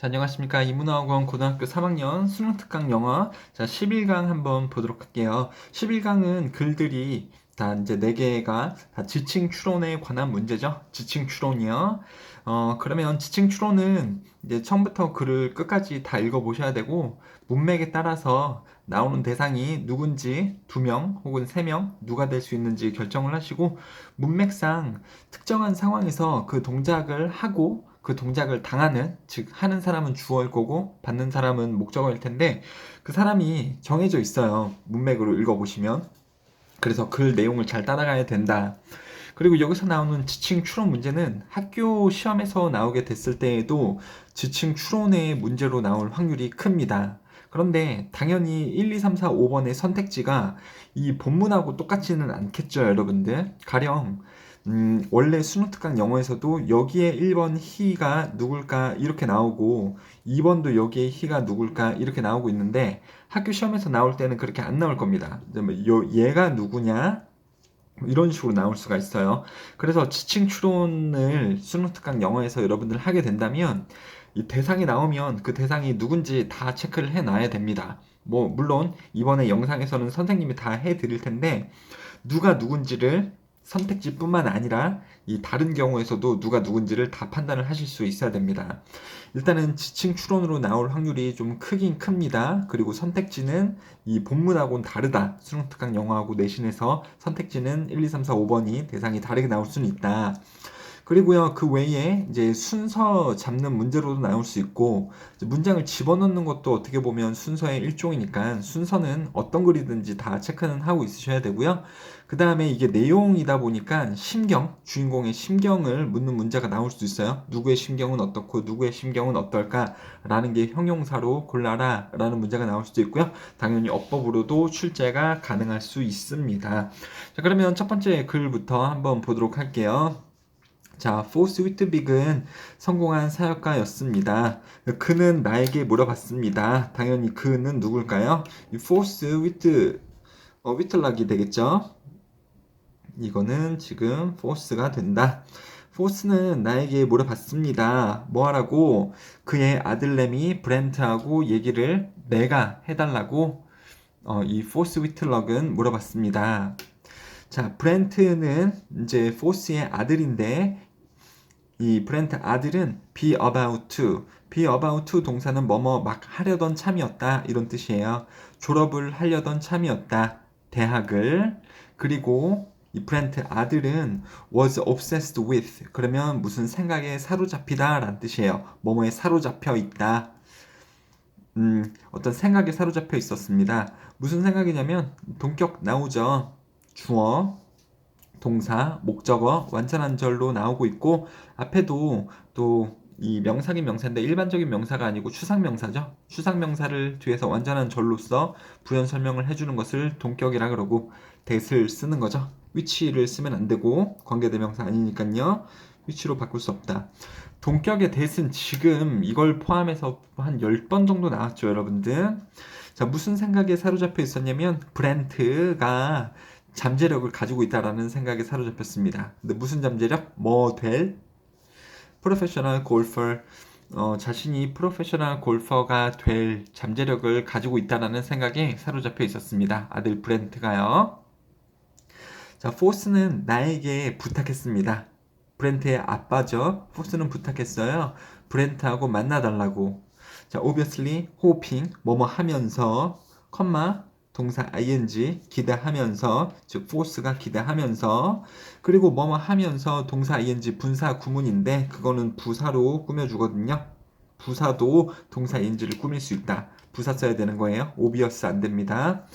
자, 안녕하십니까. 이문화학원 고등학교 3학년 수능 특강 영어. 자, 11강 한번 보도록 할게요. 11강은 글들이 다 이제 4개가 다 지칭 추론에 관한 문제죠. 지칭 추론이요. 그러면 지칭 추론은 이제 처음부터 글을 끝까지 다 읽어보셔야 되고, 문맥에 따라서 나오는 대상이 누군지 2명 혹은 3명 누가 될 수 있는지 결정을 하시고, 문맥상 특정한 상황에서 그 동작을 하고 그 동작을 당하는, 즉 하는 사람은 주어일 거고 받는 사람은 목적어일 텐데 그 사람이 정해져 있어요. 문맥으로 읽어보시면. 그래서 글 내용을 잘 따라가야 된다. 그리고 여기서 나오는 지칭 추론 문제는 학교 시험에서 나오게 됐을 때에도 지칭 추론의 문제로 나올 확률이 큽니다. 그런데 당연히 1, 2, 3, 4, 5번의 선택지가 이 본문하고 똑같지는 않겠죠, 여러분들. 가령 원래 수능특강 영어에서도 여기에 1번 he가 누굴까 이렇게 나오고 2번도 여기에 he가 누굴까 이렇게 나오고 있는데 학교 시험에서 나올 때는 그렇게 안 나올 겁니다. 얘가 누구냐? 이런 식으로 나올 수가 있어요. 그래서 지칭 추론을 수능특강 영어에서 여러분들 하게 된다면 이 대상이 나오면 그 대상이 누군지 다 체크를 해 놔야 됩니다. 뭐 물론 이번에 영상에서는 선생님이 다 해 드릴 텐데 누가 누군지를 선택지뿐만 아니라 이 다른 경우에서도 누가 누군지를 다 판단을 하실 수 있어야 됩니다. 일단은 지칭 추론으로 나올 확률이 좀 크긴 큽니다. 그리고 선택지는 이 본문하고는 다르다. 수능특강 영어하고 내신에서 선택지는 1, 2, 3, 4, 5번이 대상이 다르게 나올 수는 있다. 그리고요, 그 외에 이제 순서 잡는 문제로도 나올 수 있고, 문장을 집어넣는 것도 어떻게 보면 순서의 일종이니까 순서는 어떤 글이든지 다 체크는 하고 있으셔야 되고요. 그 다음에 이게 내용이다 보니까 심경, 주인공의 심경을 묻는 문제가 나올 수 있어요. 누구의 심경은 어떻고 누구의 심경은 어떨까? 라는 게 형용사로 골라라 라는 문제가 나올 수도 있고요. 당연히 어법으로도 출제가 가능할 수 있습니다. 자, 그러면 첫 번째 글부터 한번 보도록 할게요. 자, Force Whitbeck은 성공한 사역가였습니다. 그는 나에게 물어봤습니다. 당연히 그는 누굴까요? 이 Force Whitlock이 되겠죠? 이거는 지금 Force가 된다. Force는 나에게 물어봤습니다. 뭐 하라고? 그의 아들내미 브렌트하고 얘기를 내가 해달라고 이 Force Whitlock은 물어봤습니다. 자, 브렌트는 이제 포스의 아들인데 이 브렌트 아들은 be about to. be about to 동사는 뭐뭐 막 하려던 참이었다. 이런 뜻이에요. 졸업을 하려던 참이었다. 대학을. 그리고 이 브렌트 아들은 was obsessed with. 그러면 무슨 생각에 사로잡히다 라는 뜻이에요. 뭐뭐에 사로잡혀 있다. 어떤 생각에 사로잡혀 있었습니다. 무슨 생각이냐면 동격 나오죠. 주어, 동사, 목적어, 완전한 절로 나오고 있고 앞에도 또 이 명사긴 명사인데 일반적인 명사가 아니고 추상명사죠. 추상명사를 뒤에서 완전한 절로써 부연 설명을 해주는 것을 동격이라 그러고 that을 쓰는 거죠. which를 쓰면 안 되고 관계대명사 아니니까요. which로 바꿀 수 없다. 동격의 that은 지금 이걸 포함해서 한 10번 정도 나왔죠, 여러분들. 자, 무슨 생각에 사로잡혀 있었냐면 브렌트가 잠재력을 가지고 있다라는 생각에 사로잡혔습니다. 근데 무슨 잠재력? 뭐 될? 프로페셔널 골퍼 자신이 프로페셔널 골퍼가 될 잠재력을 가지고 있다라는 생각에 사로잡혀 있었습니다. 아들 브렌트가요. 자, 포스는 나에게 부탁했습니다. 브렌트의 아빠죠. 포스는 부탁했어요. 브렌트하고 만나달라고. 자, obviously, hoping, 뭐뭐 하면서, 컴마, 동사 ing, 기대하면서, 즉, force가 기대하면서, 그리고 뭐뭐 하면서 동사 ing 분사 구문인데, 그거는 부사로 꾸며주거든요. 부사도 동사 ing를 꾸밀 수 있다. 부사 써야 되는 거예요. obvious 안 됩니다.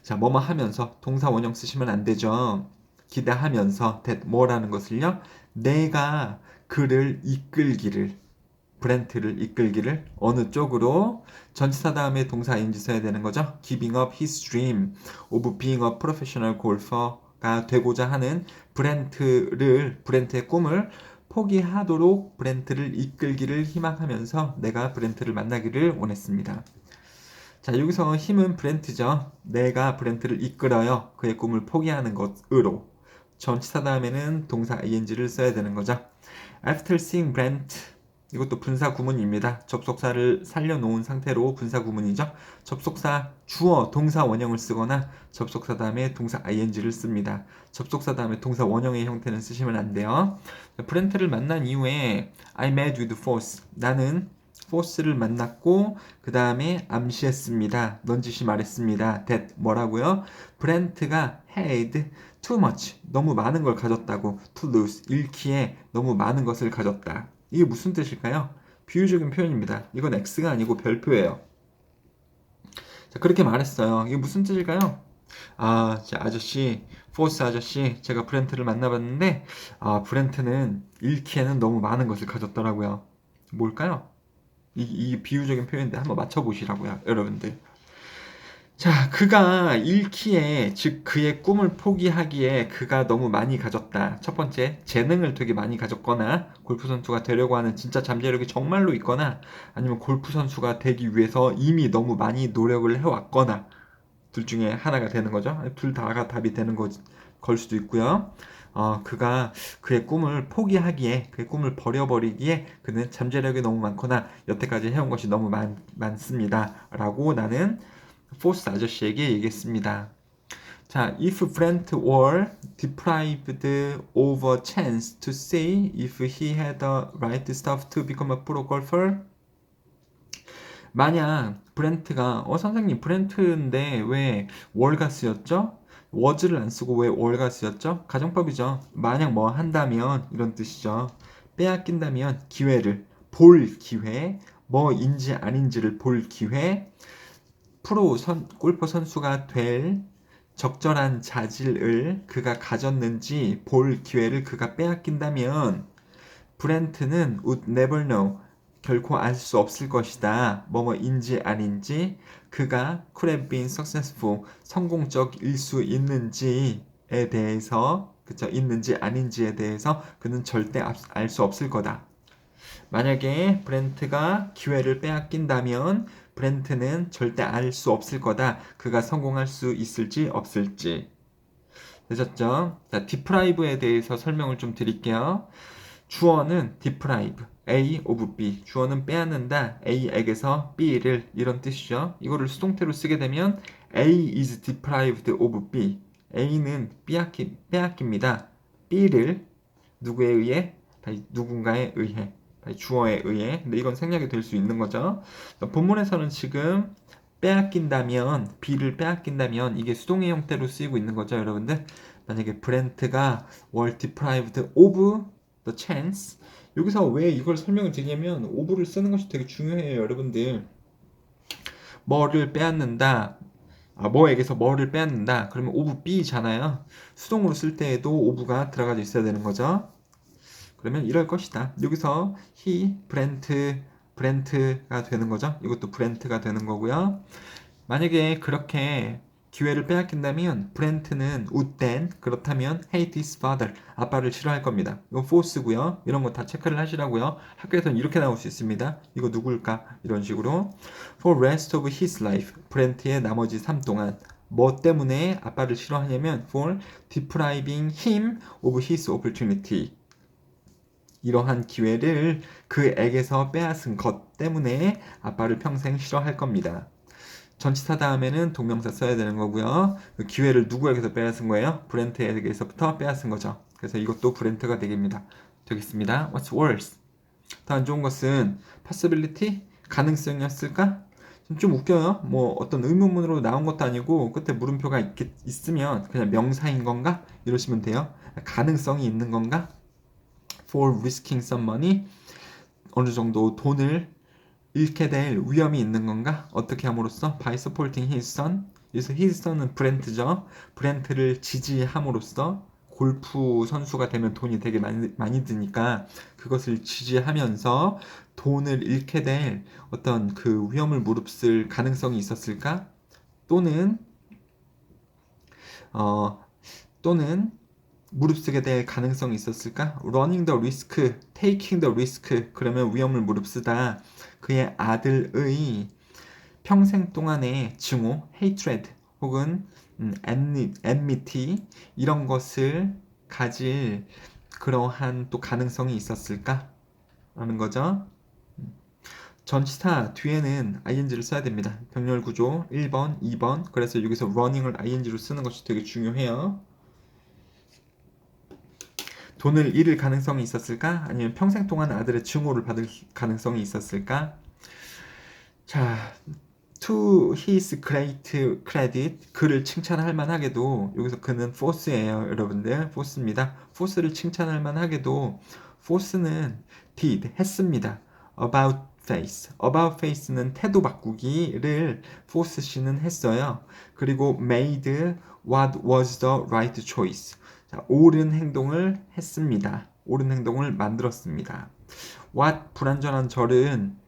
자, 뭐뭐 하면서 동사 원형 쓰시면 안 되죠. 기대하면서 that 뭐라는 것을요. 내가 그를 이끌기를 브렌트를 이끌기를 어느 쪽으로 전치사 다음에 동사 ing 써야 되는 거죠. Giving up his dream of being a professional golfer가 되고자 하는 브렌트의 꿈을 포기하도록 브렌트를 이끌기를 희망하면서 내가 브렌트를 만나기를 원했습니다. 자, 여기서 힘은 브렌트죠. 내가 브렌트를 이끌어요. 그의 꿈을 포기하는 것으로. 전치사 다음에는 동사 ing를 써야 되는 거죠. After seeing Brent, 이것도 분사 구문입니다. 접속사를 살려놓은 상태로 분사 구문이죠. 접속사 주어 동사 원형을 쓰거나 접속사 다음에 동사 ing를 씁니다. 접속사 다음에 동사 원형의 형태는 쓰시면 안 돼요. 브렌트를 만난 이후에 I met with Force. 나는 포스를 만났고 그 다음에 암시했습니다. 넌지시 말했습니다. that 뭐라고요? 브렌트가 had too much. 너무 많은 걸 가졌다고. to lose. 잃기에 너무 많은 것을 가졌다. 이게 무슨 뜻일까요? 비유적인 표현입니다. 이건 X가 아니고 별표예요. 자, 그렇게 말했어요. 이게 무슨 뜻일까요? 아저씨, 포스 아저씨, 제가 브렌트를 만나봤는데, 브렌트는 잃기에는 너무 많은 것을 가졌더라고요. 뭘까요? 이 비유적인 표현인데 한번 맞춰보시라고요, 여러분들. 자, 그가 잃기에, 즉 그의 꿈을 포기하기에 그가 너무 많이 가졌다. 첫 번째, 재능을 되게 많이 가졌거나 골프 선수가 되려고 하는 진짜 잠재력이 정말로 있거나 아니면 골프 선수가 되기 위해서 이미 너무 많이 노력을 해왔거나 둘 중에 하나가 되는 거죠. 둘 다가 답이 되는 걸 수도 있고요. 그가 그의 꿈을 포기하기에, 그의 꿈을 버려버리기에 그는 잠재력이 너무 많거나 여태까지 해온 것이 너무 많습니다. 라고 나는 포스 아저씨에게 얘기했습니다. 자, if Brent were deprived of a chance to say if he had the right stuff to become a pro golfer, 만약 브렌트가 선생님 브렌트인데 왜 월가스였죠? was를 안 쓰고 왜 월가스였죠? 가정법이죠. 만약 뭐 한다면 이런 뜻이죠. 빼앗긴다면 기회를 볼 기회, 뭐인지 아닌지를 볼 기회, 골퍼 선수가 될 적절한 자질을 그가 가졌는지 볼 기회를 그가 빼앗긴다면 브렌트는 would never know. 결코 알 수 없을 것이다. 뭐뭐인지 아닌지 그가 could have been successful. 성공적일 수 있는지에 대해서 그쵸? 있는지 아닌지에 대해서 그는 절대 알 수 없을 거다. 만약에 브렌트가 기회를 빼앗긴다면 브렌트는 절대 알 수 없을 거다. 그가 성공할 수 있을지 없을지. 되셨죠? 자, deprive에 대해서 설명을 좀 드릴게요. 주어는 deprive, A of B. 주어는 빼앗는다, A에게서 B를 이런 뜻이죠. 이거를 수동태로 쓰게 되면 A is deprived of B. A는 빼앗깁니다. B를 누구에 의해? 누군가에 의해. 주어에 의해. 근데 이건 생략이 될 수 있는 거죠. 본문에서는 지금 빼앗긴다면, B를 빼앗긴다면 이게 수동의 형태로 쓰이고 있는 거죠, 여러분들. 만약에 브렌트가 were deprived of the chance. 여기서 왜 이걸 설명을 드리냐면 of를 쓰는 것이 되게 중요해요, 여러분들. 뭐를 빼앗는다. 뭐에게서 뭐를 빼앗는다. 그러면 of B잖아요. 수동으로 쓸 때에도 of가 들어가져 있어야 되는 거죠. 그러면 이럴 것이다. 여기서 he, 브렌트가 되는 거죠. 이것도 브렌트가 되는 거고요. 만약에 그렇게 기회를 빼앗긴다면 브렌트는 would then 그렇다면 hate his father 아빠를 싫어할 겁니다. 이건 false고요. 이런 거 다 체크를 하시라고요. 학교에서는 이렇게 나올 수 있습니다. 이거 누굴까? 이런 식으로 for rest of his life 브렌트의 나머지 삶 동안 뭐 때문에 아빠를 싫어하냐면 for depriving him of his opportunity 이러한 기회를 그에게서 빼앗은 것 때문에 아빠를 평생 싫어할 겁니다. 전치사 다음에는 동명사 써야 되는 거고요. 그 기회를 누구에게서 빼앗은 거예요? 브렌트에게서부터 빼앗은 거죠. 그래서 이것도 브렌트가 되겠습니다. What's worse? 더 안 좋은 것은 possibility? 가능성이었을까? 좀 웃겨요. 뭐 어떤 의문문으로 나온 것도 아니고 끝에 물음표가 있으면 그냥 명사인 건가? 이러시면 돼요. 가능성이 있는 건가? For risking some money 어느 정도 돈을 잃게 될 위험이 있는 건가? 어떻게 함으로써? By supporting his son 여기서 his son은 브렌트죠. 브렌트를 지지함으로써 골프 선수가 되면 돈이 되게 많이 드니까 그것을 지지하면서 돈을 잃게 될 어떤 그 위험을 무릅쓸 가능성이 있었을까? 또는 무릅쓰게 될 가능성이 있었을까? Running the risk, taking the risk. 그러면 위험을 무릅쓰다. 그의 아들의 평생 동안의 증오, hatred 혹은 enmity 이런 것을 가질 그러한 또 가능성이 있었을까? 라는 거죠. 전치사 뒤에는 ing를 써야 됩니다. 병렬 구조 1번, 2번. 그래서 여기서 running을 ing로 쓰는 것이 되게 중요해요. 돈을 잃을 가능성이 있었을까? 아니면 평생 동안 아들의 증오를 받을 가능성이 있었을까? 자, to his great credit, 그를 칭찬할 만하게도, 여기서 그는 force예요, 여러분들. force입니다. force를 칭찬할 만하게도, force는 did, 했습니다. about face, about face는 태도 바꾸기를 force 씨는 했어요. 그리고 made what was the right choice. 자, 옳은 행동을 했습니다. 옳은 행동을 만들었습니다. what, 불완전한 절은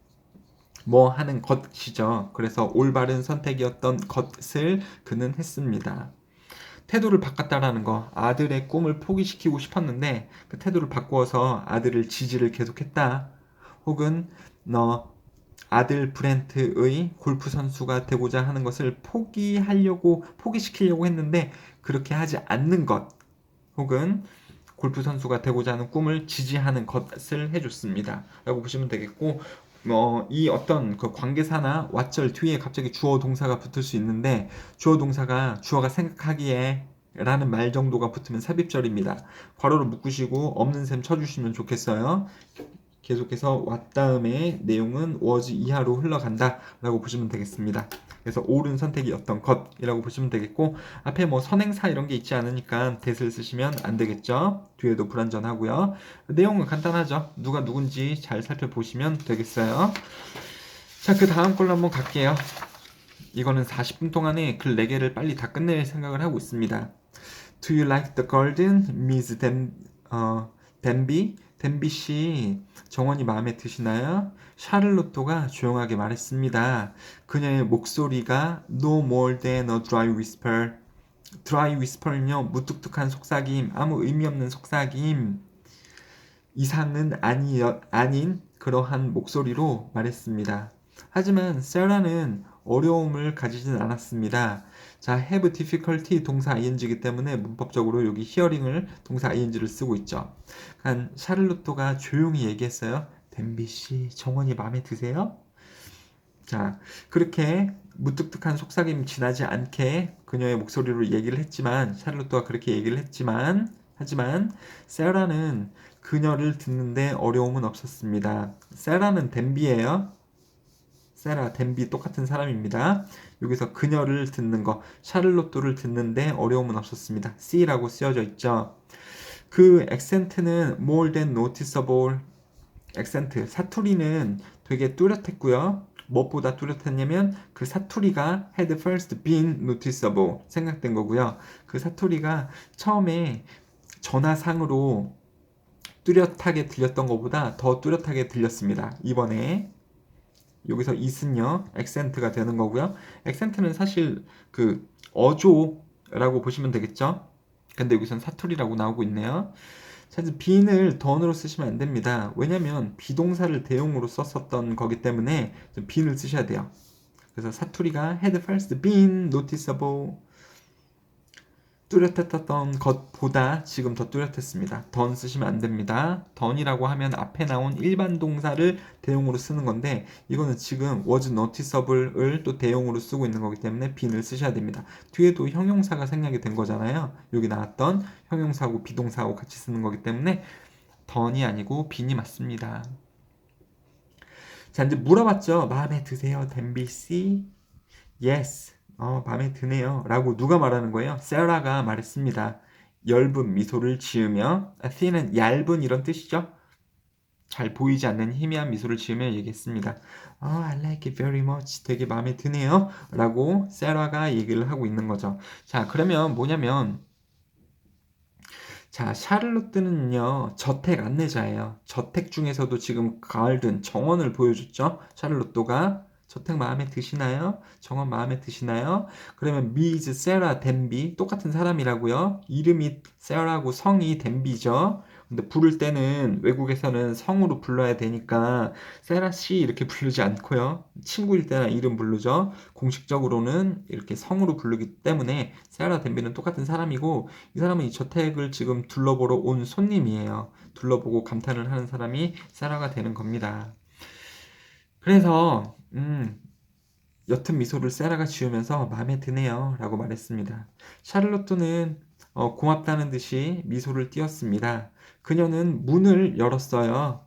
뭐 하는 것이죠. 그래서 올바른 선택이었던 것을 그는 했습니다. 태도를 바꿨다라는 거, 아들의 꿈을 포기시키고 싶었는데 그 태도를 바꾸어서 아들을 지지를 계속했다. 혹은 너 아들 브렌트의 골프 선수가 되고자 하는 것을 포기시키려고 했는데 그렇게 하지 않는 것, 혹은 골프 선수가 되고자 하는 꿈을 지지하는 것을 해줬습니다. 라고 보시면 되겠고, 이 어떤 그 관계사나 왓절 뒤에 갑자기 주어 동사가 붙을 수 있는데, 주어가 생각하기에 라는 말 정도가 붙으면 삽입절입니다. 괄호를 묶으시고 없는 셈 쳐주시면 좋겠어요. 계속해서 왔 다음에 내용은 was 이하로 흘러간다 라고 보시면 되겠습니다. 그래서 옳은 선택이 어떤 것이라고 보시면 되겠고, 앞에 뭐 선행사 이런 게 있지 않으니까 that을 쓰시면 안 되겠죠. 뒤에도 불완전하고요. 내용은 간단하죠. 누가 누군지 잘 살펴보시면 되겠어요. 자, 그 다음 걸로 한번 갈게요. 이거는 40분 동안에 글 4개를 빨리 다 끝낼 생각을 하고 있습니다. Do you like the garden, Miss Denby? 덴비 씨, 정원이 마음에 드시나요? 샤를로토가 조용하게 말했습니다. 그녀의 목소리가 no more than a dry whisper. dry whisper는요, 무뚝뚝한 속삭임, 아무 의미 없는 속삭임, 이상은 아닌 그러한 목소리로 말했습니다. 하지만 세라는 어려움을 가지진 않았습니다. 자, have difficulty 동사 ing이기 때문에 문법적으로 여기 hearing을 동사 ing를 쓰고 있죠. 샤를로토가 조용히 얘기했어요. 덴비 씨, 정원이 마음에 드세요? 자, 그렇게 무뚝뚝한 속삭임 지나지 않게 그녀의 목소리로 얘기를 했지만, 샤를로토가 그렇게 얘기를 하지만 세라는 그녀를 듣는데 어려움은 없었습니다. 세라는 덴비예요. 세라, 덴비 똑같은 사람입니다. 여기서 그녀를 듣는 거, 샤를로토를 듣는데 어려움은 없었습니다. C라고 쓰여져 있죠. 그 액센트는 more than noticeable. 액센트, 사투리는 되게 뚜렷했고요. 무엇보다 뚜렷했냐면 그 사투리가 had first been noticeable, 생각된 거고요. 그 사투리가 처음에 전화상으로 뚜렷하게 들렸던 것보다 더 뚜렷하게 들렸습니다. 이번에 여기서 it은요, 액센트가 되는 거고요. 액센트는 사실 그 어조라고 보시면 되겠죠. 근데 여기선 사투리라고 나오고 있네요. 사실 bean을 done으로 쓰시면 안 됩니다. 왜냐면 비동사를 대용으로 썼었던 거기 때문에 bean을 쓰셔야 돼요. 그래서 사투리가 had first been noticeable, 뚜렷했던 것보다 지금 더 뚜렷했습니다. done 쓰시면 안 됩니다. done이라고 하면 앞에 나온 일반 동사를 대용으로 쓰는 건데, 이거는 지금 was noticeable을 또 대용으로 쓰고 있는 거기 때문에 bean을 쓰셔야 됩니다. 뒤에도 형용사가 생략이 된 거잖아요. 여기 나왔던 형용사하고 비동사하고 같이 쓰는 거기 때문에 done이 아니고 bean이 맞습니다. 자, 이제 물어봤죠. 마음에 드세요, 덴비 씨? Yes. 마음에 드네요. 라고 누가 말하는 거예요? 세라가 말했습니다. 엷은 미소를 지으며, thin은 얇은 이런 뜻이죠. 잘 보이지 않는 희미한 미소를 지으며 얘기했습니다. I like it very much. 되게 마음에 드네요. 라고 세라가 얘기를 하고 있는 거죠. 자, 그러면 뭐냐면, 자, 샤를로트는요, 저택 안내자예요. 저택 중에서도 지금 가을든 정원을 보여줬죠. 샤를로트가 저택 마음에 드시나요? 정원 마음에 드시나요? 그러면 미즈 세라 덴비 똑같은 사람이라고요. 이름이 세라고 성이 덴비죠. 근데 부를 때는 외국에서는 성으로 불러야 되니까 세라 씨 이렇게 부르지 않고요. 친구일 때나 이름 부르죠. 공식적으로는 이렇게 성으로 부르기 때문에 세라 덴비는 똑같은 사람이고, 이 사람은 이 저택을 지금 둘러보러 온 손님이에요. 둘러보고 감탄을 하는 사람이 세라가 되는 겁니다. 그래서 옅은 미소를 세라가 지으면서 마음에 드네요 라고 말했습니다. 샤를로트는 고맙다는 듯이 미소를 띄었습니다. 그녀는 문을 열었어요.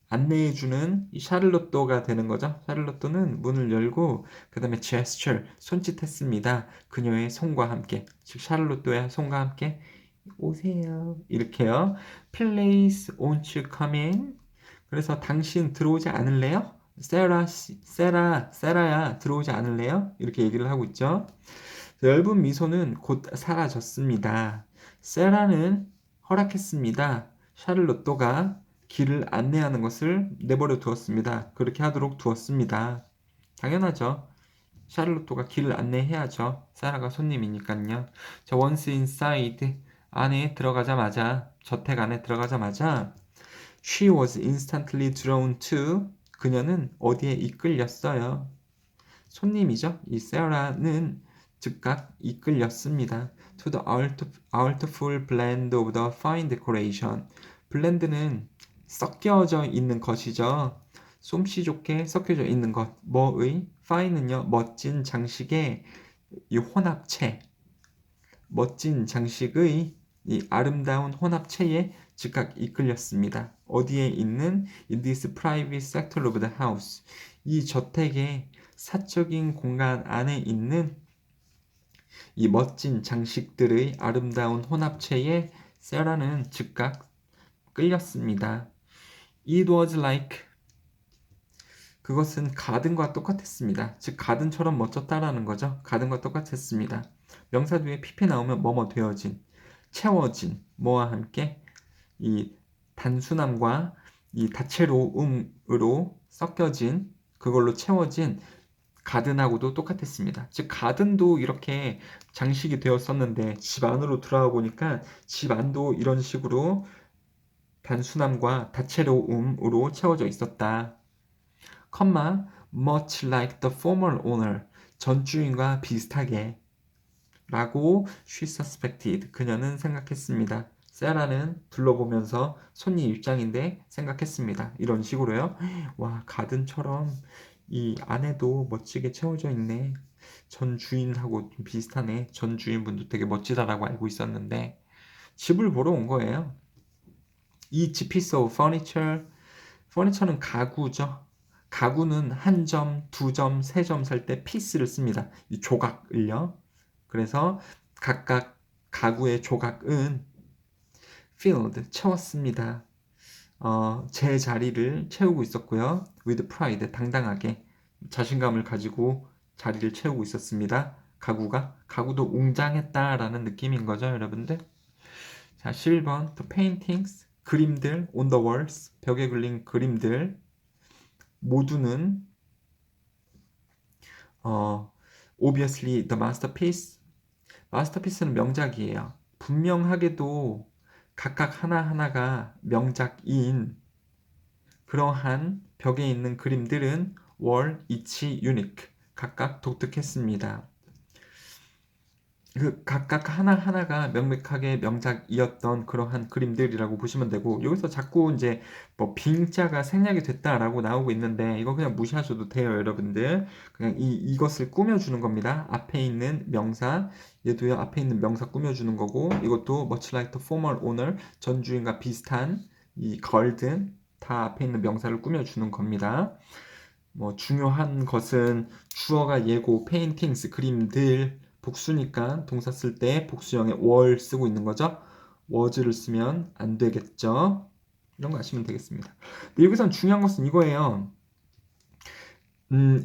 안내해주는 이 샤를로또가 되는 거죠. 샤를로또는 문을 열고 그 다음에 gesture, 손짓했습니다. 그녀의 손과 함께, 즉 샤를로또의 손과 함께 오세요 이렇게요. Please won't you come in? 그래서 당신 들어오지 않을래요? 세라야 들어오지 않을래요? 이렇게 얘기를 하고 있죠. 엷은 미소는 곧 사라졌습니다. 세라는 허락했습니다. 샤를로또가 길을 안내하는 것을 내버려 두었습니다. 그렇게 하도록 두었습니다. 당연하죠. 샤를로또가 길을 안내해야죠. 세라가 손님이니까요. 자, once inside 안에 들어가자마자 저택 안에 들어가자마자 she was instantly drawn to 그녀는 어디에 이끌렸어요. 손님이죠. 이 세라는 즉각 이끌렸습니다. To the artful blend of the fine decoration. 블렌드는 섞여져 있는 것이죠. 솜씨 좋게 섞여져 있는 것. 뭐의? fine은요. 멋진 장식의 이 혼합체. 멋진 장식의 이 아름다운 혼합체에 즉각 이끌렸습니다. 어디에 있는 in this private sector of the house. 이 저택의 사적인 공간 안에 있는 이 멋진 장식들의 아름다운 혼합체에 세라는 즉각 끌렸습니다. It was like 그것은 가든과 똑같았습니다. 즉 가든처럼 멋졌다라는 거죠. 가든과 똑같았습니다. 명사 뒤에 pp 나오면 뭐뭐 되어진, 채워진 뭐와 함께 이 단순함과 이 다채로움으로 섞여진 그걸로 채워진 가든하고도 똑같았습니다. 즉 가든도 이렇게 장식이 되었었는데 집 안으로 들어와 보니까 집 안도 이런 식으로 단순함과 다채로움으로 채워져 있었다. 컴마 much like the former owner 전 주인과 비슷하게 라고 she suspected 그녀는 생각했습니다. 세라는 둘러보면서 손님 입장인데 생각했습니다. 이런 식으로요. 와 가든처럼 이 안에도 멋지게 채워져 있네. 전 주인하고 좀 비슷하네. 전 주인분도 되게 멋지다라고 알고 있었는데 집을 보러 온 거예요. Each piece of furniture, furniture는 가구죠. 가구는 한 점, 두 점, 세 점 살 때 piece를 씁니다. 이 조각을요. 그래서 각각 가구의 조각은 filled, 채웠습니다. 제 자리를 채우고 있었고요. with pride, 당당하게 자신감을 가지고 자리를 채우고 있었습니다. 가구도 웅장했다라는 느낌인 거죠, 여러분들. 자, 11번 The paintings, 그림들 on the walls, 벽에 그린 그림들 모두는 obviously the masterpiece, 마스터피스는 명작이에요. 분명하게도 각각 하나하나가 명작인 그러한 벽에 있는 그림들은 were each unique, 각각 독특했습니다. 그 각각 하나하나가 명백하게 명작이었던 그러한 그림들이라고 보시면 되고 여기서 자꾸 이제 뭐 빙자가 생략이 됐다라고 나오고 있는데 이거 그냥 무시하셔도 돼요, 여러분들. 그냥 이것을 꾸며주는 겁니다. 앞에 있는 명사 얘도요 앞에 있는 명사 꾸며주는 거고 이것도 much like the former owner 전 주인과 비슷한 이 garden 다 앞에 있는 명사를 꾸며주는 겁니다. 뭐 중요한 것은 주어가 예고 paintings 그림들 복수니까 동사 쓸 때 복수형의 were 쓰고 있는 거죠. was를 쓰면 안 되겠죠. 이런 거 아시면 되겠습니다. 근데 여기선 중요한 것은 이거예요.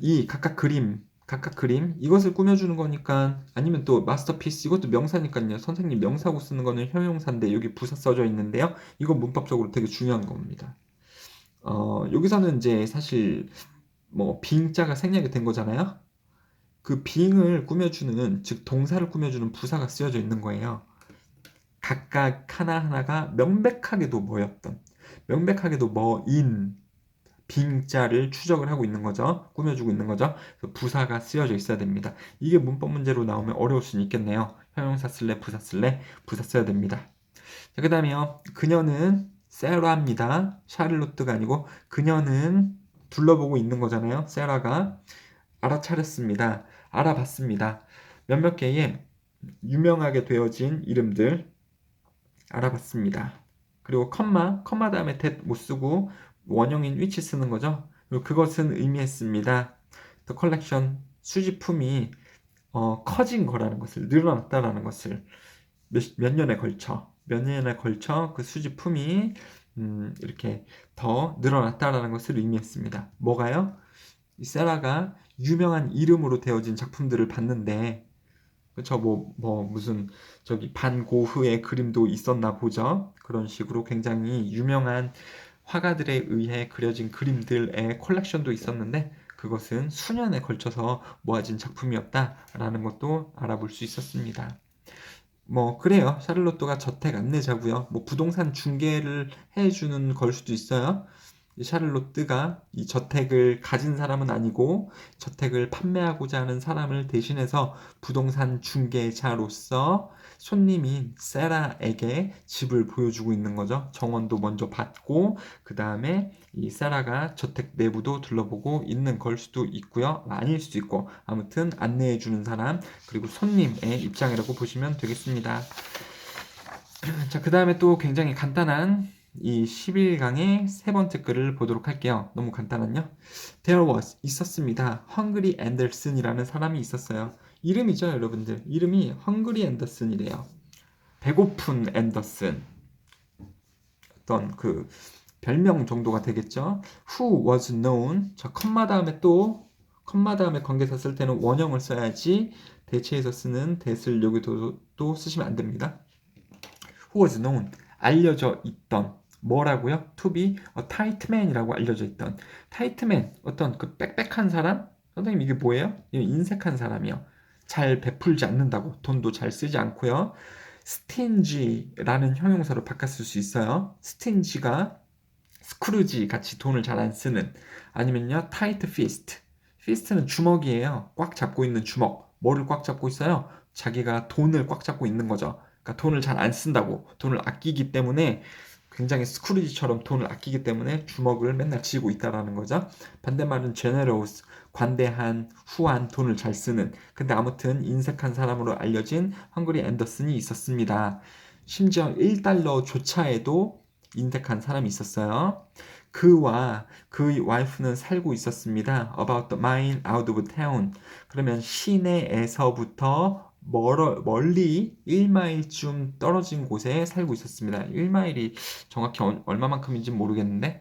이 각각 그림 이것을 꾸며주는 거니까 아니면 또 마스터피스 이것도 명사니까요. 선생님 명사고 쓰는 거는 형용사인데 여기 부사 써져 있는데요. 이거 문법적으로 되게 중요한 겁니다. 여기서는 이제 사실 뭐 빙자가 생략이 된 거잖아요. 그 빙을 꾸며주는 즉 동사를 꾸며주는 부사가 쓰여져 있는 거예요. 각각 하나하나가 명백하게도 뭐였던 명백하게도 뭐인 빙자를 추적을 하고 있는 거죠. 꾸며주고 있는 거죠. 그래서 부사가 쓰여져 있어야 됩니다. 이게 문법 문제로 나오면 어려울 수는 있겠네요. 형용사 쓸래 부사 쓸래 부사 써야 됩니다. 자, 그 다음에요. 그녀는 세라입니다. 샤를로트가 아니고 그녀는 둘러보고 있는 거잖아요. 세라가 알아차렸습니다. 알아봤습니다. 몇몇 개의 유명하게 되어진 이름들 알아봤습니다. 그리고 컴마 다음에 that 못 쓰고 원형인 which 쓰는 거죠. 그리고 그것은 의미했습니다. The collection 수집품이 커진 거라는 것을, 늘어났다라는 것을 몇 년에 걸쳐 그 수집품이 이렇게 더 늘어났다라는 것을 의미했습니다. 뭐가요? 이 세라가 유명한 이름으로 되어진 작품들을 봤는데, 그쵸, 무슨, 저기, 반 고흐의 그림도 있었나 보죠. 그런 식으로 굉장히 유명한 화가들에 의해 그려진 그림들의 컬렉션도 있었는데, 그것은 수년에 걸쳐서 모아진 작품이었다라는 것도 알아볼 수 있었습니다. 그래요. 샤를로트가 저택 안내자고요. 부동산 중개를 해주는 걸 수도 있어요. 샤를로트가 이 저택을 가진 사람은 아니고 저택을 판매하고자 하는 사람을 대신해서 부동산 중개자로서 손님인 세라에게 집을 보여주고 있는 거죠. 정원도 먼저 받고 그 다음에 이 세라가 저택 내부도 둘러보고 있는 걸 수도 있고요. 아닐 수도 있고 아무튼 안내해 주는 사람 그리고 손님의 입장이라고 보시면 되겠습니다. 자, 그 다음에 또 굉장히 간단한 이 11강의 세 번째 글을 보도록 할게요. 너무 간단한요. There was 있었습니다. 헝그리 앤더슨이라는 사람이 있었어요. 이름이죠, 여러분들. 이름이 헝그리 앤더슨이래요. 배고픈 앤더슨. 어떤 그 별명 정도가 되겠죠. Who was known. 자, 컴마 다음에 관계사 쓸 때는 원형을 써야지 대체해서 쓰는 that을 여기도 또 쓰시면 안 됩니다. Who was known. 알려져 있던. 뭐라고요? To be a tight man이라고 알려져 있던. tight man. 어떤 그 빽빽한 사람? 선생님 이게 뭐예요? 인색한 사람이요. 잘 베풀지 않는다고. 돈도 잘 쓰지 않고요. stingy라는 형용사로 바꿔 쓸 수 있어요. stingy가 스크루지 같이 돈을 잘 안 쓰는. 아니면요, tight fist. fist는 주먹이에요. 꽉 잡고 있는 주먹. 뭐를 꽉 잡고 있어요? 자기가 돈을 꽉 잡고 있는 거죠. 그러니까 돈을 잘 안 쓴다고. 돈을 아끼기 때문에 굉장히 스크루지처럼 돈을 아끼기 때문에 주먹을 맨날 쥐고 있다라는 거죠. 반대말은 generous, 관대한, 후한, 돈을 잘 쓰는. 근데 아무튼 인색한 사람으로 알려진 헝그리 앤더슨이 있었습니다. 심지어 1달러조차에도 인색한 사람이 있었어요. 그와 그의 와이프는 살고 있었습니다. About the mile out of town. 그러면 시내에서부터 멀리 1마일쯤 떨어진 곳에 살고 있었습니다. 1마일이 정확히 얼마만큼인지 모르겠는데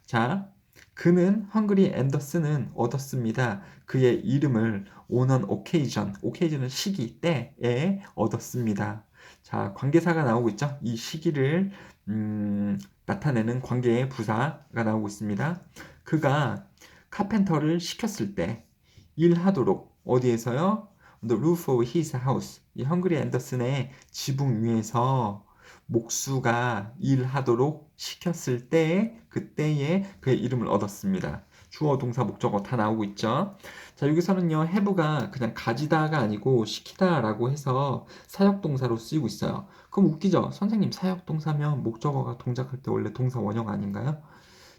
자, 그는 헝그리 앤더슨은 얻었습니다. 그의 이름을 on an occasion, occasion은 시기, 때에 얻었습니다. 자, 관계사가 나오고 있죠. 이 시기를 나타내는 관계의 부사가 나오고 있습니다. 그가 카펜터를 시켰을 때 일하도록 어디에서요? The roof of his house. 이 헝그리 앤더슨의 지붕 위에서 목수가 일하도록 시켰을 때 그때에 그의 이름을 얻었습니다. 주어, 동사, 목적어 다 나오고 있죠. 자, 여기서는요, have가 그냥 가지다가 아니고 시키다라고 해서 사역동사로 쓰이고 있어요. 그럼 웃기죠? 선생님, 사역동사면 목적어가 동작할 때 원래 동사 원형 아닌가요?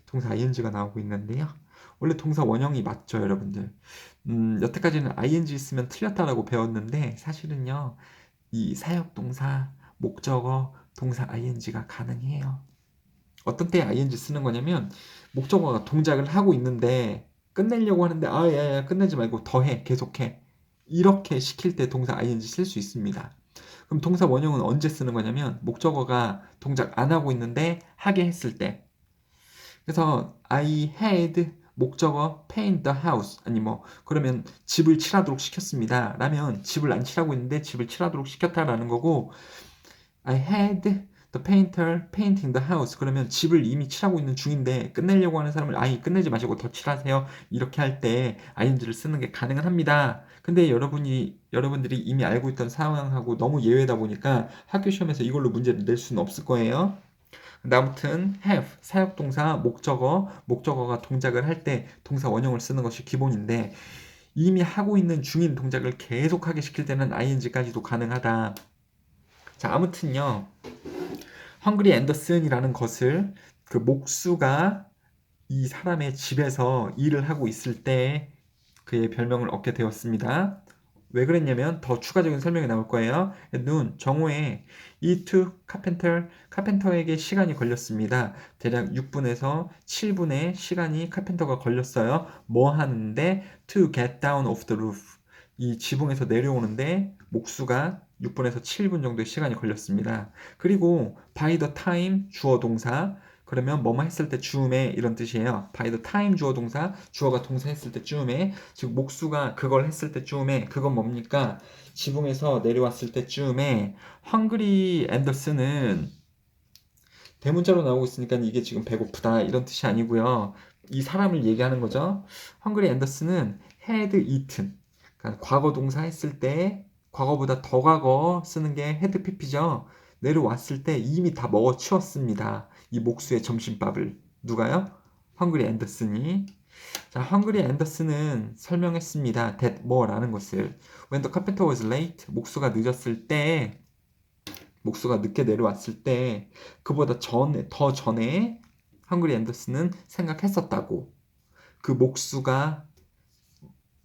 동사 ing가 나오고 있는데요. 원래 동사 원형이 맞죠, 여러분들. 여태까지는 ing 쓰면 틀렸다라고 배웠는데 사실은요, 이 사역동사, 목적어, 동사 ing가 가능해요. 어떤 때 ing 쓰는 거냐면 목적어가 동작을 하고 있는데 끝내려고 하는데 야, 끝내지 말고 더해, 계속해. 이렇게 시킬 때 동사 ing 쓸 수 있습니다. 그럼 동사 원형은 언제 쓰는 거냐면 목적어가 동작 안 하고 있는데 하게 했을 때. 그래서 I had 목적어 paint the house 아니 그러면 집을 칠하도록 시켰습니다. 라면 집을 안 칠하고 있는데 집을 칠하도록 시켰다라는 거고 I had the painter painting the house 그러면 집을 이미 칠하고 있는 중인데 끝내려고 하는 사람을 끝내지 마시고 더 칠하세요. 이렇게 할 때 ing를 쓰는 게 가능은 합니다. 근데 여러분들이 이미 알고 있던 상황하고 너무 예외다 보니까 학교 시험에서 이걸로 문제를 낼 수는 없을 거예요. 근데 아무튼 have 사역동사 목적어가 동작을 할 때 동사 원형을 쓰는 것이 기본인데 이미 하고 있는 중인 동작을 계속하게 시킬 때는 ing까지도 가능하다. 자, 아무튼요. 헝그리 앤더슨이라는 것을 그 목수가 이 사람의 집에서 일을 하고 있을 때 그의 별명을 얻게 되었습니다. 왜 그랬냐면 더 추가적인 설명이 나올 거예요. 눈, 정오에 이 to carpenter, 카펜터에게 시간이 걸렸습니다. 대략 6분에서 7분의 시간이 카펜터가 걸렸어요. 뭐 하는데 to get down off the roof. 이 지붕에서 내려오는데 목수가 6분에서 7분 정도의 시간이 걸렸습니다. 그리고 by the time 주어 동사 그러면 뭐뭐 했을 때 즈음에 이런 뜻이에요. by the time 주어 동사, 주어가 동사 했을 때 즈음에, 즉 목수가 그걸 했을 때 즈음에, 그건 뭡니까? 지붕에서 내려왔을 때 즈음에 헝그리 앤더슨은 대문자로 나오고 있으니까 이게 지금 배고프다 이런 뜻이 아니고요. 이 사람을 얘기하는 거죠. 헝그리 앤더슨은 had eaten, 그러니까 과거 동사 했을 때 과거보다 더 과거 쓰는 게 had pp죠. 내려왔을 때 이미 다 먹어 치웠습니다. 이 목수의 점심밥을. 누가요? 헝그리 앤더슨이. 자, 헝그리 앤더슨은 설명했습니다. that 뭐라는 것을. When the carpenter was late, 목수가 늦었을 때, 목수가 늦게 내려왔을 때, 그보다 더 전에 헝그리 앤더슨은 생각했었다고. 그 목수가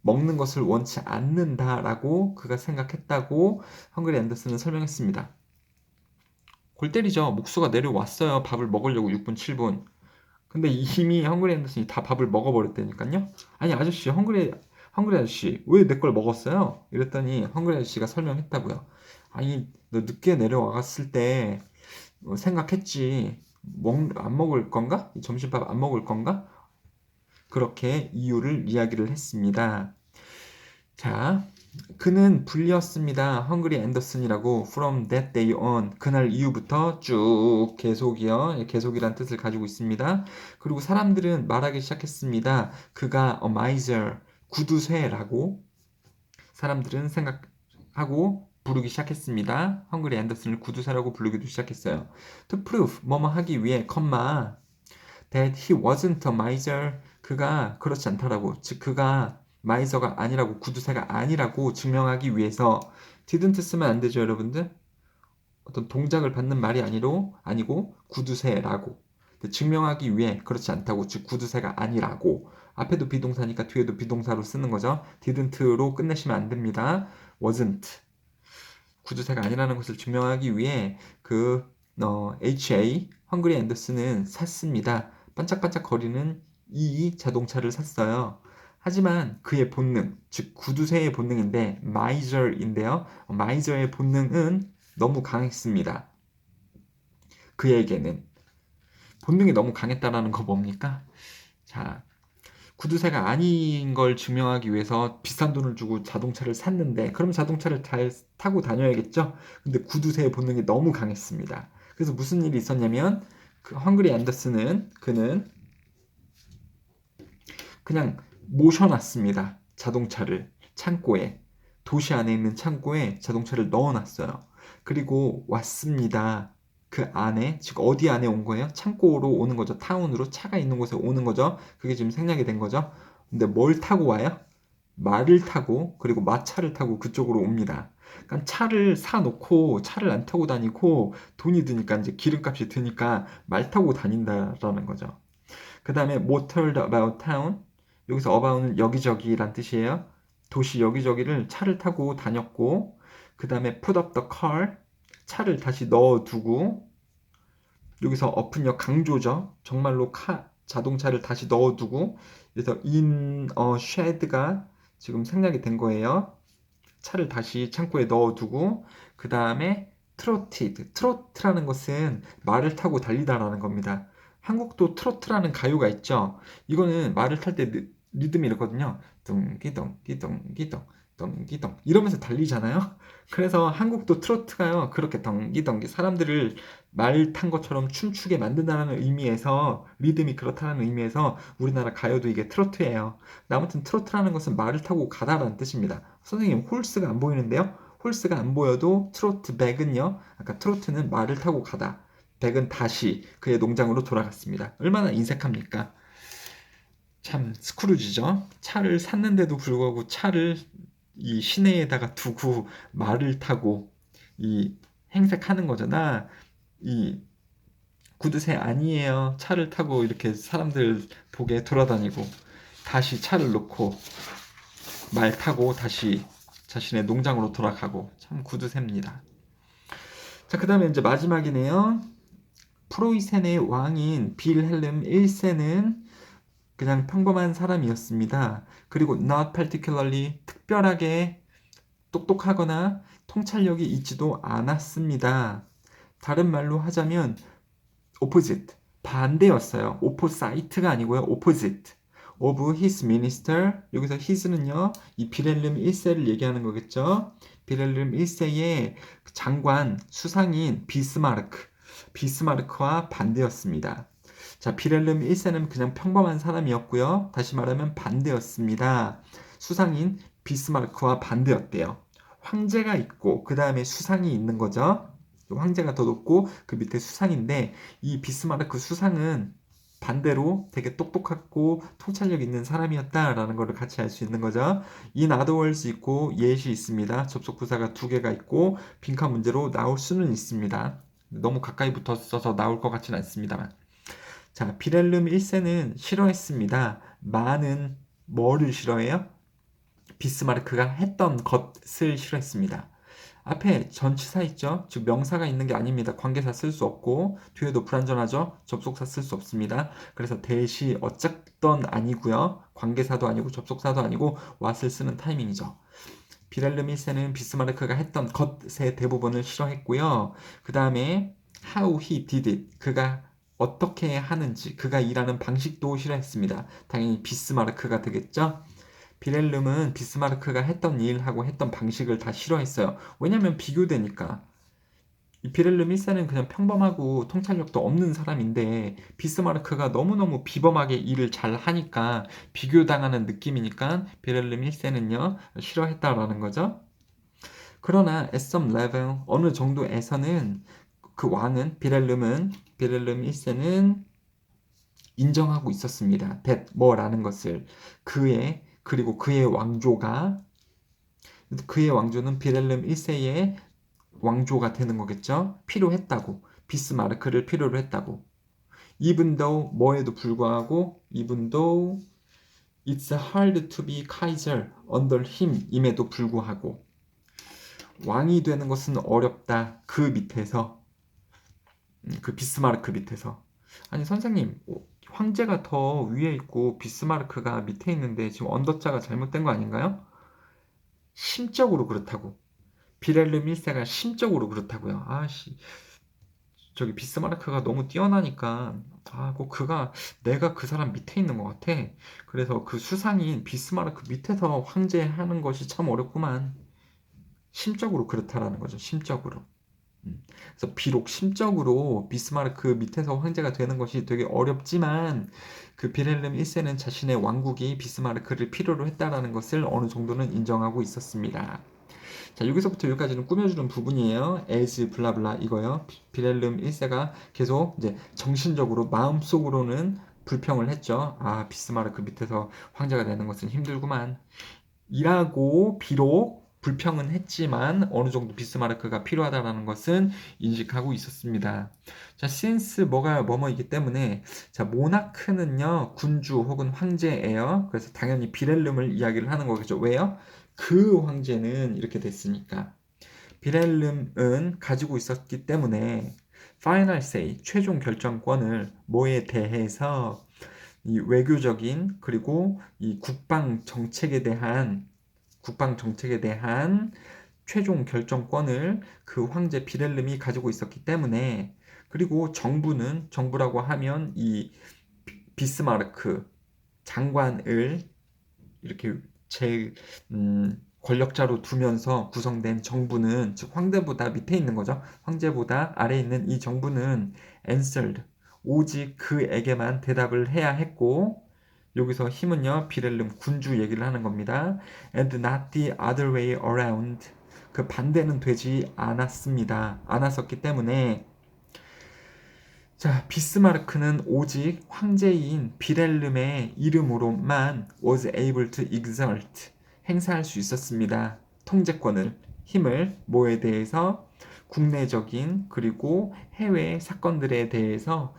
먹는 것을 원치 않는다라고 그가 생각했다고 헝그리 앤더슨은 설명했습니다. 골 때리죠. 목수가 내려왔어요. 밥을 먹으려고 6분, 7분. 근데 이미 헝그리 앤더슨이 다 밥을 먹어버렸다니까요. 아니 아저씨, 헝그리 아저씨 왜 내 걸 먹었어요? 이랬더니 헝그리 아저씨가 설명했다고요. 아니 너 늦게 내려왔을 때 생각했지. 안 먹을 건가? 점심밥 안 먹을 건가? 그렇게 이유를 이야기를 했습니다. 자, 그는 불렸습니다. 헝그리 앤더슨이라고 from that day on. 그날 이후부터 쭉 계속이요. 예, 계속이란 뜻을 가지고 있습니다. 그리고 사람들은 말하기 시작했습니다. 그가 a miser, 구두쇠라고 사람들은 생각하고 부르기 시작했습니다. 헝그리 앤더슨을 구두쇠라고 부르기도 시작했어요. To prove, 뭐뭐 하기 위해, that he wasn't a miser. 그가 그렇지 않다라고. 즉, 그가 마이저가 아니라고, 구두쇠가 아니라고 증명하기 위해서 didn't 쓰면 안 되죠, 여러분들? 어떤 동작을 받는 말이 아니고 구두쇠라고. 증명하기 위해 그렇지 않다고, 즉 구두쇠가 아니라고. 앞에도 비동사니까 뒤에도 비동사로 쓰는 거죠. didn't로 끝내시면 안 됩니다. wasn't. 구두쇠가 아니라는 것을 증명하기 위해 HA 헝그리 앤더슨은 샀습니다. 반짝반짝 거리는 이 자동차를 샀어요. 하지만 그의 본능, 즉 구두쇠의 본능인데 마이저인데요. 마이저의 본능은 너무 강했습니다. 그에게는 본능이 너무 강했다라는 거 뭡니까? 자, 구두쇠가 아닌 걸 증명하기 위해서 비싼 돈을 주고 자동차를 샀는데 그럼 자동차를 잘 타고 다녀야겠죠? 근데 구두쇠의 본능이 너무 강했습니다. 그래서 무슨 일이 있었냐면 그 헝그리 앤더슨은 그는 그냥 모셔놨습니다. 자동차를 창고에 도시 안에 있는 창고에 자동차를 넣어놨어요. 그리고 왔습니다. 그 안에 즉 어디 안에 온 거예요? 창고로 오는 거죠. 타운으로 차가 있는 곳에 오는 거죠. 그게 지금 생략이 된 거죠. 근데 뭘 타고 와요? 말을 타고 그리고 마차를 타고 그쪽으로 옵니다. 그러니까 차를 사놓고 차를 안 타고 다니고 돈이 드니까 이제 기름값이 드니까 말 타고 다닌다라는 거죠. 그 다음에 motored about town. 여기서 about는 여기저기란 뜻이에요. 도시 여기저기를 차를 타고 다녔고, 그 다음에 put up the car. 차를 다시 넣어두고, 여기서 up은요 강조죠. 정말로 자동차를 다시 넣어두고, 그래서 in a shed가 지금 생략이 된 거예요. 차를 다시 창고에 넣어두고, 그 다음에 trotted. 트로트라는 것은 말을 타고 달리다라는 겁니다. 한국도 트로트라는 가요가 있죠. 이거는 말을 탈 때 리듬이 이렇거든요. 덩기덩기덩기덩 덩기덩 이러면서 달리잖아요. 그래서 한국도 트로트가요. 그렇게 덩기덩기 사람들을 말 탄 것처럼 춤추게 만든다는 의미에서 리듬이 그렇다는 의미에서 우리나라 가요도 이게 트로트예요. 아무튼 트로트라는 것은 말을 타고 가다라는 뜻입니다. 선생님 홀스가 안 보이는데요. 홀스가 안 보여도 트로트 백은요. 아까 트로트는 말을 타고 가다. 백은 다시 그의 농장으로 돌아갔습니다. 얼마나 인색합니까? 참 스크루지죠. 차를 샀는데도 불구하고 차를 이 시내에다가 두고 말을 타고 이 행색하는 거잖아. 이 구두쇠 아니에요. 차를 타고 이렇게 사람들 보게 돌아다니고 다시 차를 놓고 말 타고 다시 자신의 농장으로 돌아가고 참 구두쇠입니다. 자, 그 다음에 이제 마지막이네요. 프로이센의 왕인 빌헬름 1세는 그냥 평범한 사람이었습니다. 그리고 not particularly 특별하게 똑똑하거나 통찰력이 있지도 않았습니다. 다른 말로 하자면 opposite, 반대였어요. opposite가 아니고요. opposite of his minister. 여기서 his는요. 이 빌헬름 1세를 얘기하는 거겠죠. 빌헬름 1세의 장관, 수상인 비스마르크와 반대였습니다. 자, 빌헬름 1세는 그냥 평범한 사람이었고요. 다시 말하면 반대였습니다. 수상인 비스마르크와 반대였대요. 황제가 있고 그 다음에 수상이 있는 거죠. 황제가 더 높고 그 밑에 수상인데 이 비스마르크 수상은 반대로 되게 똑똑하고 통찰력 있는 사람이었다라는 것을 같이 알 수 있는 거죠. in other words 있고 yet이 있습니다. 접속 부사가 두 개가 있고 빈칸 문제로 나올 수는 있습니다. 너무 가까이 붙었어서 나올 것 같지는 않습니다만. 자, 빌헬름 1세는 싫어했습니다. 많은 뭐를 싫어해요? 비스마르크가 했던 것을 싫어했습니다. 앞에 전치사 있죠? 즉 명사가 있는 게 아닙니다. 관계사 쓸 수 없고 뒤에도 불완전하죠? 접속사 쓸 수 없습니다. 그래서 대시 어쨌든 아니고요. 관계사도 아니고 접속사도 아니고 what을 쓰는 타이밍이죠. 빌헬름 1세는 비스마르크가 했던 것의 대부분을 싫어했고요. 그 다음에 how he did it. 그가 어떻게 하는지, 그가 일하는 방식도 싫어했습니다. 당연히 비스마르크가 되겠죠? 빌헬름은 비스마르크가 했던 일하고 했던 방식을 다 싫어했어요. 왜냐면 비교되니까. 이 빌헬름 1세는 그냥 평범하고 통찰력도 없는 사람인데 비스마르크가 너무너무 비범하게 일을 잘 하니까 비교당하는 느낌이니까 빌헬름 1세는요 싫어했다라는 거죠. 그러나 at some level 어느 정도에서는 그 왕은 빌헬름 1세는 인정하고 있었습니다. that 뭐라는 것을 그리고 그의 왕조는 빌헬름 1세의 왕조가 되는 거겠죠. 필요했다고. 비스마르크를 필요로 했다고. even though 뭐에도 불구하고 even though it's hard to be Kaiser under him 임에도 불구하고 왕이 되는 것은 어렵다. 그 밑에서 그 비스마르크 밑에서 아니 선생님 황제가 더 위에 있고 비스마르크가 밑에 있는데 지금 언더자가 잘못된 거 아닌가요? 심적으로 그렇다고. 빌헬름 1세가 심적으로 그렇다고요. 아씨 저기 비스마르크가 너무 뛰어나니까 꼭 내가 그 사람 밑에 있는 것 같아. 그래서 그 수상인 비스마르크 밑에서 황제 하는 것이 참 어렵구만. 심적으로 그렇다라는 거죠. 심적으로. 그래서 비록 심적으로 비스마르크 밑에서 황제가 되는 것이 되게 어렵지만 그 빌헬름 1세는 자신의 왕국이 비스마르크를 필요로 했다라는 것을 어느 정도는 인정하고 있었습니다. 자, 여기서부터 여기까지는 꾸며주는 부분이에요. as 블라블라 이거요. 빌헬름 1세가 계속 이제 정신적으로 마음속으로는 불평을 했죠. 비스마르크 밑에서 황제가 되는 것은 힘들구만. 이라고 비록 불평은 했지만 어느 정도 비스마르크가 필요하다라는 것은 인식하고 있었습니다. 자, since 뭐뭐이기 때문에 자, 모나크는요 군주 혹은 황제예요. 그래서 당연히 빌헬름을 이야기를 하는 거겠죠. 왜요? 그 황제는 이렇게 됐으니까. 빌헬름은 가지고 있었기 때문에 final say 최종 결정권을 뭐에 대해서 이 외교적인 그리고 이 국방 정책에 대한 최종 결정권을 그 황제 빌헬름이 가지고 있었기 때문에 그리고 정부라고 하면 이 비스마르크 장관을 이렇게 권력자로 두면서 구성된 정부는 즉 황제보다 밑에 있는 거죠. 황제보다 아래에 있는 이 정부는 answered 오직 그에게만 대답을 해야 했고 여기서 힘은요 빌헬름 군주 얘기를 하는 겁니다. And not the other way around 그 반대는 되지 않았었기 때문에 자 비스마르크는 오직 황제인 빌헬름의 이름으로만 was able to exert 행사할 수 있었습니다. 통제권을 힘을 뭐에 대해서 국내적인 그리고 해외 사건들에 대해서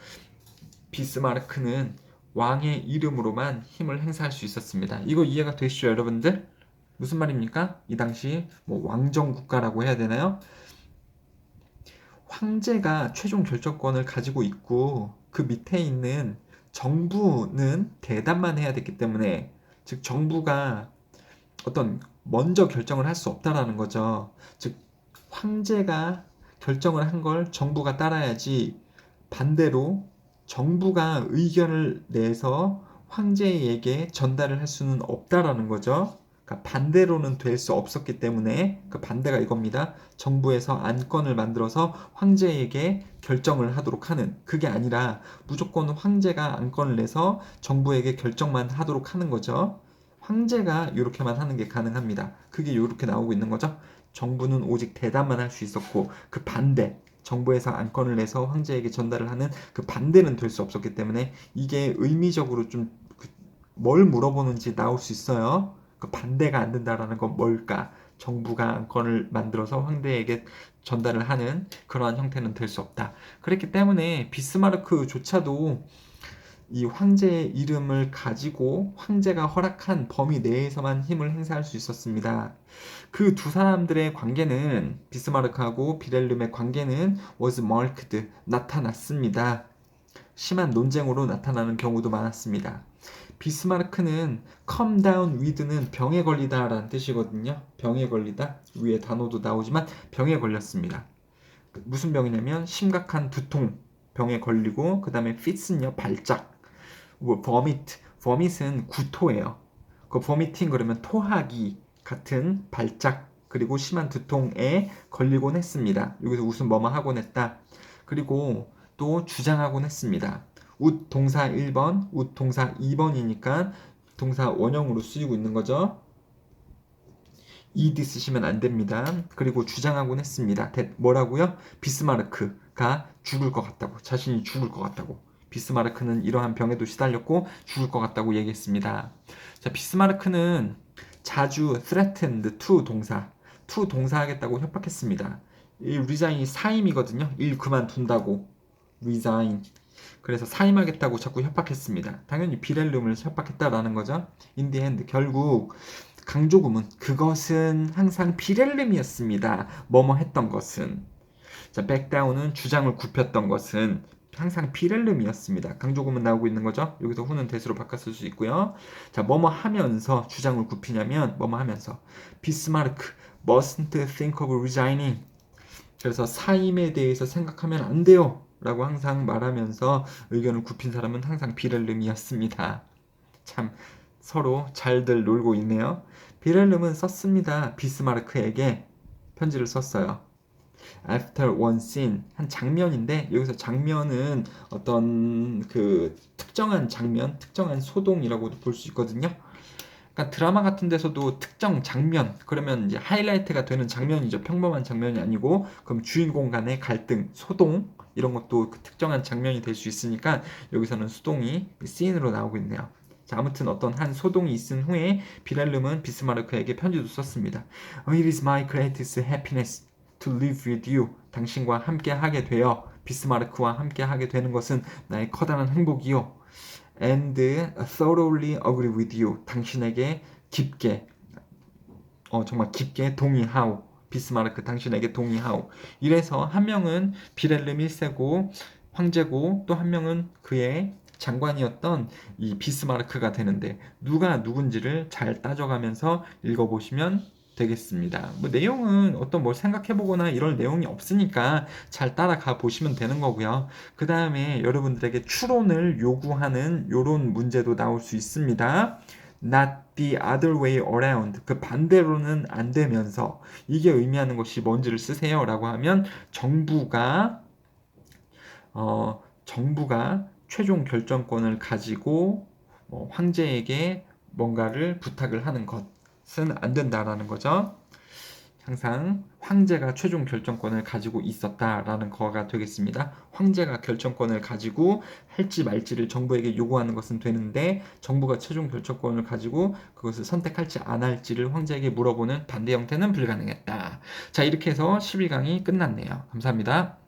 비스마르크는 왕의 이름으로만 힘을 행사할 수 있었습니다. 이거 이해가 되시죠, 여러분들? 무슨 말입니까? 이 당시 뭐 왕정 국가라고 해야 되나요? 황제가 최종 결정권을 가지고 있고 그 밑에 있는 정부는 대답만 해야 됐기 때문에, 즉 정부가 어떤 먼저 결정을 할 수 없다라는 거죠. 즉 황제가 결정을 한 걸 정부가 따라야지, 반대로 정부가 의견을 내서 황제에게 전달을 할 수는 없다라는 거죠. 그러니까 반대로는 될 수 없었기 때문에 그 반대가 이겁니다. 정부에서 안건을 만들어서 황제에게 결정을 하도록 하는, 그게 아니라 무조건 황제가 안건을 내서 정부에게 결정만 하도록 하는 거죠. 황제가 이렇게만 하는 게 가능합니다. 그게 이렇게 나오고 있는 거죠. 정부는 오직 대답만 할 수 있었고 그 반대, 정부에서 안건을 내서 황제에게 전달을 하는 그 반대는 될 수 없었기 때문에, 이게 의미적으로 좀 뭘 물어보는지 나올 수 있어요. 그 반대가 안 된다라는 건 뭘까? 정부가 안건을 만들어서 황제에게 전달을 하는 그러한 형태는 될 수 없다. 그렇기 때문에 비스마르크조차도 이 황제의 이름을 가지고 황제가 허락한 범위 내에서만 힘을 행사할 수 있었습니다. 그 두 사람들의 관계는, 비스마르크하고 비렐름의 관계는 was marked, 나타났습니다. 심한 논쟁으로 나타나는 경우도 많았습니다. 비스마르크는 come down with는 병에 걸리다 라는 뜻이거든요. 병에 걸리다, 위에 단어도 나오지만 병에 걸렸습니다. 무슨 병이냐면 심각한 두통 병에 걸리고, 그 다음에 fit은요 발작, vomit은 구토예요. 그 vomiting 그러면 토하기 같은 발작, 그리고 심한 두통에 걸리곤 했습니다. 여기서 무슨 뭐뭐 하곤 했다. 그리고 또 주장하곤 했습니다. would 동사 1번, would 동사 2번이니까 동사 원형으로 쓰이고 있는 거죠. ed 쓰시면 안 됩니다. 그리고 주장하곤 했습니다. 뭐라고요? 비스마르크가 죽을 것 같다고, 자신이 죽을 것 같다고. 비스마르크는 이러한 병에도 시달렸고 죽을 것 같다고 얘기했습니다. 자, 비스마르크는 자주 threatened to 동사 하겠다고 협박했습니다. 이 resign이 사임이거든요. 일 그만둔다고 resign. 그래서 사임하겠다고 자꾸 협박했습니다. 당연히 비렐름을 협박했다라는 거죠. in the end, 결국 강조구문, 그것은 항상 비렐름이었습니다. 뭐뭐 했던 것은. 자, 백다운은 주장을 굽혔던 것은 항상 비렐름이었습니다. 강조구문 나오고 있는 거죠. 여기서 후는 대수로 바꿔 쓸 수 있고요. 자, 뭐뭐 하면서 주장을 굽히냐면 뭐뭐 하면서 비스마르크 mustn't think of resigning. 그래서 사임에 대해서 생각하면 안 돼요 라고 항상 말하면서 의견을 굽힌 사람은 항상 비렐름이었습니다. 참 서로 잘들 놀고 있네요. 비렐름은 썼습니다. 비스마르크에게 편지를 썼어요. After one scene, 한 장면인데, 여기서 장면은 어떤 그 특정한 장면, 특정한 소동이라고도 볼 수 있거든요. 그러니까 드라마 같은 데서도 특정 장면, 그러면 이제 하이라이트가 되는 장면이죠. 평범한 장면이 아니고, 그럼 주인공 간의 갈등, 소동, 이런 것도 그 특정한 장면이 될 수 있으니까 여기서는 소동이 씬으로 나오고 있네요. 자, 아무튼 어떤 한 소동이 있은 후에 비렐름은 비스마르크에게 편지도 썼습니다. It is my greatest happiness to live with you. 당신과 함께 하게 되어, 비스마르크와 함께 하게 되는 것은 나의 커다란 행복이요. And thoroughly agree with you. 당신에게 깊게, 정말 깊게 동의하오. 비스마르크 당신에게 동의하오. 이래서 한 명은 비렐름 1세고 황제고, 또 한 명은 그의 장관이었던 이 비스마르크가 되는데, 누가 누군지를 잘 따져가면서 읽어보시면 되겠습니다. 뭐 내용은 어떤 뭘 생각해보거나 이럴 내용이 없으니까 잘 따라가 보시면 되는 거고요. 그 다음에 여러분들에게 추론을 요구하는 요런 문제도 나올 수 있습니다. Not the other way around. 그 반대로는 안 되면서, 이게 의미하는 것이 뭔지를 쓰세요 라고 하면, 정부가 최종 결정권을 가지고 황제에게 뭔가를 부탁을 하는 것은 안 된다라는 거죠. 항상 황제가 최종 결정권을 가지고 있었다라는 거가 되겠습니다. 황제가 결정권을 가지고 할지 말지를 정부에게 요구하는 것은 되는데 정부가 최종 결정권을 가지고 그것을 선택할지 안 할지를 황제에게 물어보는 반대 형태는 불가능했다. 자, 이렇게 해서 11강이 끝났네요. 감사합니다.